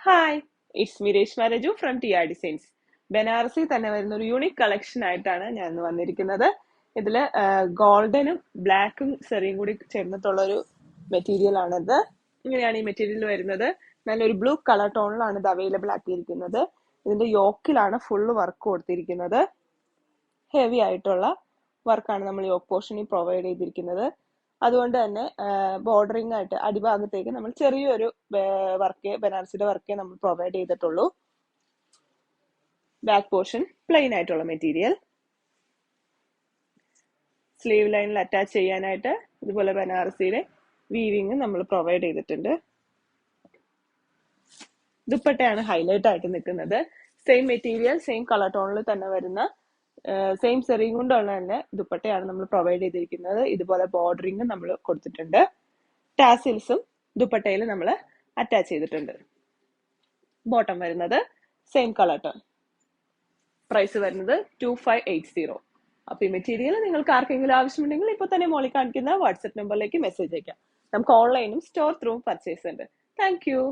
Hi, it's me Reshma Raju from T R designs. Banarasi തന്നെ വരുന്ന ഒരു യൂണിക് കളക്ഷൻ ആയിട്ടാണ് ഞാൻ ഇന്ന് വന്നിരിക്കുന്നത്. ഇതിൽ ഗോൾഡനും ബ്ലാക്കും സെറിയും കൂടി ചേർന്നിട്ടുള്ള ഒരു മെറ്റീരിയൽ ആണിത്. ഇങ്ങനെയാണ് ഈ മെറ്റീരിയൽ വരുന്നത്. നല്ലൊരു ബ്ലൂ കളർ ടോണിലാണ് ഇത് അവൈലബിൾ ആക്കിയിരിക്കുന്നത്. ഇതിന്റെ യോക്കിലാണ് ഫുള്ള് വർക്ക് കൊടുത്തിരിക്കുന്നത്. ഹെവി ആയിട്ടുള്ള വർക്കാണ് നമ്മൾ യോക്ക് പോർഷനിൽ പ്രൊവൈഡ് ചെയ്തിരിക്കുന്നത്. അതുകൊണ്ട് തന്നെ ബോർഡറിംഗ് ആയിട്ട് അടിഭാഗത്തേക്ക് നമ്മൾ ചെറിയൊരു വർക്ക് ബനാറസിയുടെ വർക്കേ നമ്മൾ പ്രൊവൈഡ് ചെയ്തിട്ടുള്ളൂ. ബാക്ക് പോർഷൻ പ്ലെയിൻ ആയിട്ടുള്ള മെറ്റീരിയൽ. സ്ലീവ് ലൈനിൽ അറ്റാച്ച് ചെയ്യാനായിട്ട് ഇതുപോലെ ബനാറസിയുടെ വീവിങ് നമ്മൾ പ്രൊവൈഡ് ചെയ്തിട്ടുണ്ട്. ദുപ്പട്ടയാണ് ഹൈലൈറ്റ് ആയിട്ട് നിൽക്കുന്നത്. സെയിം മെറ്റീരിയൽ സെയിം കളർ ടോണിൽ തന്നെ വരുന്ന സെയിം സെറിയും കൊണ്ടുള്ള തന്നെ ദുപ്പട്ടയാണ് നമ്മൾ പ്രൊവൈഡ് ചെയ്തിരിക്കുന്നത്. ഇതുപോലെ ബോർഡറിങ് നമ്മൾ കൊടുത്തിട്ടുണ്ട്. ടാസിൽസും ദുപ്പട്ടയിൽ നമ്മൾ അറ്റാച്ച് ചെയ്തിട്ടുണ്ട്. ബോട്ടം വരുന്നത് സെയിം കളർ ടോൺ. പ്രൈസ് വരുന്നത് 2580. അപ്പൊ ഈ മെറ്റീരിയൽ നിങ്ങൾക്ക് ആർക്കെങ്കിലും ആവശ്യമുണ്ടെങ്കിൽ ഇപ്പൊ തന്നെ മോളിൽ കാണിക്കുന്ന വാട്സ്ആപ്പ് നമ്പറിലേക്ക് മെസ്സേജ് അയക്കാം. നമുക്ക് ഓൺലൈനും സ്റ്റോർ ത്രൂവും പർച്ചേസ് ഉണ്ട്. Thank you.